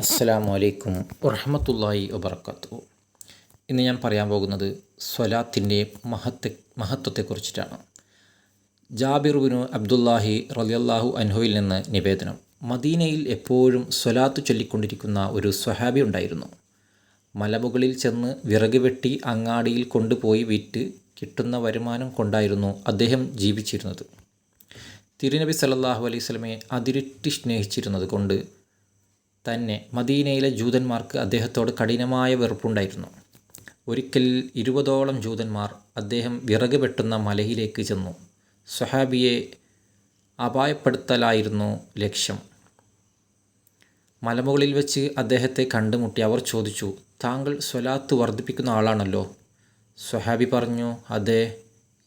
അസ്സലാമു അലൈക്കും വറഹ്മത്തുള്ളാഹി വബറകാതുഹു. ഇന്ന് ഞാൻ പറയാൻ പോകുന്നത് സ്വലാത്തിൻ്റെ മഹത്വത്തെക്കുറിച്ചിട്ടാണ്. ജാബിർ ബിൻ അബ്ദുല്ലാഹി റളിയല്ലാഹു അൻഹുവിൽ നിന്ന് നിവേദനം. മദീനയിൽ എപ്പോഴും സ്വലാത്ത് ചൊല്ലിക്കൊണ്ടിരിക്കുന്ന ഒരു സ്വഹാബി ഉണ്ടായിരുന്നു. മലമുകളിൽ ചെന്ന് വിറക് വെട്ടി അങ്ങാടിയിൽ കൊണ്ടുപോയി വിറ്റ് കിട്ടുന്ന വരുമാനം കൊണ്ടായിരുന്നു അദ്ദേഹം ജീവിച്ചിരുന്നത്. തിരുനബി സല്ലല്ലാഹു അലൈഹി വസല്ലമയെ അതിരുറ്റി സ്നേഹിച്ചിരുന്നത് കൊണ്ട് തന്നെ മദീനയിലെ ജൂതന്മാർക്ക് അദ്ദേഹത്തോട് കഠിനമായ വെറുപ്പുണ്ടായിരുന്നു. ഒരിക്കൽ 20ഓളം ജൂതന്മാർ അദ്ദേഹം വിറക് വെട്ടുന്ന മലയിലേക്ക് ചെന്നു. സ്വഹാബിയെ അപായപ്പെടുത്തലായിരുന്നു ലക്ഷ്യം. മലമുകളിൽ വെച്ച് അദ്ദേഹത്തെ കണ്ടുമുട്ടി അവർ ചോദിച്ചു, താങ്കൾ സ്വലാത്ത് വർദ്ധിപ്പിക്കുന്ന ആളാണല്ലോ? സ്വഹാബി പറഞ്ഞു, അതെ.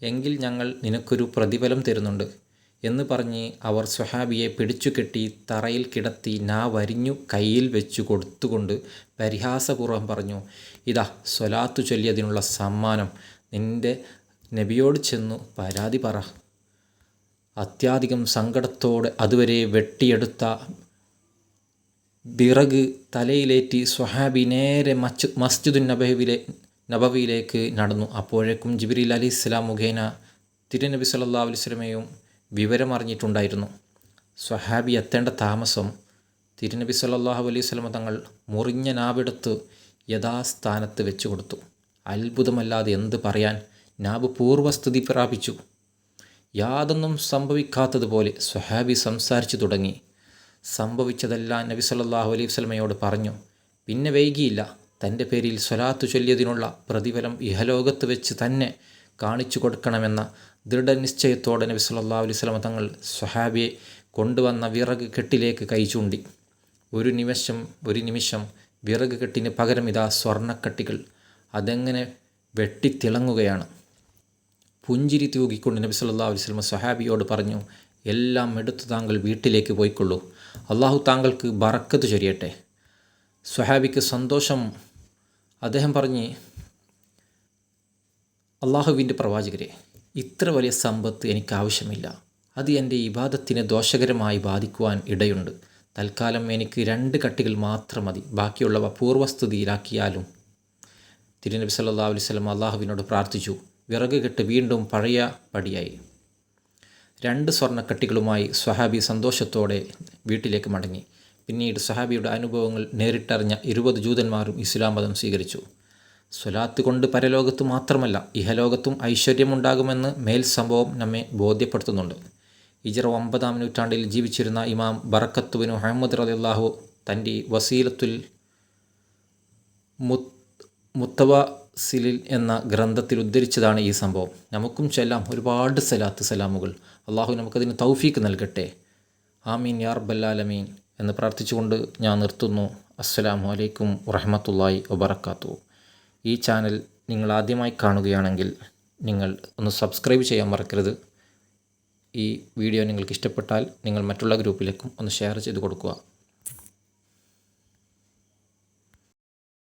എങ്കിൽ ഞങ്ങൾ നിനക്കൊരു പ്രതിഫലം തരുന്നുണ്ട് എന്ന് പറഞ്ഞ് അവർ സ്വഹാബിയെ പിടിച്ചുകെട്ടി തറയിൽ കിടത്തി വരിഞ്ഞു കയ്യിൽ വെച്ചു കൊടുത്തുകൊണ്ട് പരിഹാസപൂർവ്വം പറഞ്ഞു, ഇതാ സ്വലാത്തു ചൊല്ലിയതിനുള്ള സമ്മാനം. നിൻ്റെ നബിയോട് ചെന്നു പരാതി പറ. അത്യധികം സങ്കടത്തോടെ അതുവരെ വെട്ടിയെടുത്ത വിറക് തലയിലേറ്റി സ്വഹാബി നേരെ മസ്ജിദുൻ നബവിയിലേക്ക് നടന്നു. അപ്പോഴേക്കും ജിബ്രീൽ അലൈഹിസ്സലാം മുഖേന തിരുനബി സല്ലല്ലാഹു അലൈഹി വസല്ലമയും വിവരമറിഞ്ഞിട്ടുണ്ടായിരുന്നു. സ്വഹാബി എത്തേണ്ട താമസം തിരുനബി സല്ലല്ലാഹു അലൈഹി വസല്ലമ തങ്ങൾ മുറിഞ്ഞ നാവെടുത്ത് യഥാസ്ഥാനത്ത് വെച്ചു കൊടുത്തു. അത്ഭുതമല്ലാതെ എന്ത് പറയാൻ, നാവ് പൂർവ്വസ്ഥിതി പ്രാപിച്ചു. യാതൊന്നും സംഭവിക്കാത്തതുപോലെ സ്വഹാബി സംസാരിച്ചു തുടങ്ങി. സംഭവിച്ചതെല്ലാം നബി സല്ലല്ലാഹു അലൈഹി വസല്ലമയോട് പറഞ്ഞു. പിന്നെ വൈകിയില്ല. തൻ്റെ പേരിൽ സ്വലാത്ത് ചൊല്ലിയതിനുള്ള പ്രതിഫലം ഇഹലോകത്ത് വെച്ച് തന്നെ കാണിച്ചു കൊടുക്കണമെന്ന ദൃഢനിശ്ചയത്തോടെ നബി സല്ലല്ലാഹു അലൈഹി വസല്ലമ തങ്ങൾ സ്വഹാബിയെ കൊണ്ടുവന്ന വിറക് കെട്ടിലേക്ക് കൈ ചൂണ്ടി. ഒരു നിമിഷം വിറക് കെട്ടിന് പകരം ഇതാ സ്വർണ്ണക്കട്ടികൾ അതെങ്ങനെ വെട്ടിത്തിളങ്ങുകയാണ്. പുഞ്ചിരി തൂകിക്കൊണ്ട് നബി സല്ലല്ലാഹു അലൈഹി വസല്ലമ സ്വഹാബിയോട് പറഞ്ഞു, എല്ലാം എടുത്ത് താങ്കൾ വീട്ടിലേക്ക് പോയിക്കൊള്ളൂ. അള്ളാഹു താങ്കൾക്ക് ബറക്കത്ത് ചൊരിയട്ടെ. സ്വഹാബിക്ക് സന്തോഷം. അദ്ദേഹം പറഞ്ഞ്, അള്ളാഹുവിൻ്റെ പ്രവാചകരെ, ഇത്ര വലിയ സമ്പത്ത് എനിക്ക് ആവശ്യമില്ല. അത് എൻ്റെ ഇബാദത്തിനെ ദോഷകരമായി ബാധിക്കുവാൻ ഇടയുണ്ട്. തൽക്കാലം എനിക്ക് 2 കട്ടികൾ മാത്രം മതി. ബാക്കിയുള്ളവ പൂർവ്വസ്ഥിതിയിലാക്കിയാലും. തിരുനബി സല്ലല്ലാഹു അലൈഹി വസല്ലം അള്ളാഹുവിനോട് പ്രാർത്ഥിച്ചു. വിറക് കെട്ട് വീണ്ടും പഴയ പടിയായി. 2 സ്വർണ്ണക്കട്ടികളുമായി സ്വഹാബി സന്തോഷത്തോടെ വീട്ടിലേക്ക് മടങ്ങി. പിന്നീട് സ്വഹാബിയുടെ അനുഭവങ്ങൾ നേരിട്ടറിഞ്ഞ 20 ജൂതന്മാരും ഇസ്ലാം മതം സ്വീകരിച്ചു. സ്വലാത്ത് കൊണ്ട് പരലോകത്ത് മാത്രമല്ല ഇഹലോകത്തും ഐശ്വര്യമുണ്ടാകുമെന്ന് മേൽ സംഭവം നമ്മെ ബോധ്യപ്പെടുത്തുന്നുണ്ട്. ഹിജ്റ 9-ാം നൂറ്റാണ്ടിൽ ജീവിച്ചിരുന്ന ഇമാം ബറക്കത്ത് ബിൻ മുഹമ്മദ് റളിയല്ലാഹു തൻ്റെ വസീലത്തുൽ മുത്തവസിലിൽ എന്ന ഗ്രന്ഥത്തിൽ ഉദ്ധരിച്ചതാണ് ഈ സംഭവം. നമുക്കും ചൊല്ലാം ഒരുപാട് സലാമുകൾ. അള്ളാഹു നമുക്കതിന് തൗഫീക്ക് നൽകട്ടെ. ആമീൻ യാ റബ്ബൽ ആലമീൻ എന്ന് പ്രാർത്ഥിച്ചുകൊണ്ട് ഞാൻ നിർത്തുന്നു. അസ്സലാമു അലൈക്കും വറഹ്മത്തുള്ളാഹി വബറകാതുഹു. ഈ ചാനൽ നിങ്ങൾ ആദ്യമായി കാണുകയാണെങ്കിൽ നിങ്ങൾ ഒന്ന് സബ്സ്ക്രൈബ് ചെയ്യാൻ മറക്കരുത്. ഈ വീഡിയോ നിങ്ങൾക്ക് ഇഷ്ടപ്പെട്ടാൽ നിങ്ങൾ മറ്റുള്ള ഗ്രൂപ്പിലേക്കും ഒന്ന് ഷെയർ ചെയ്ത് കൊടുക്കുക.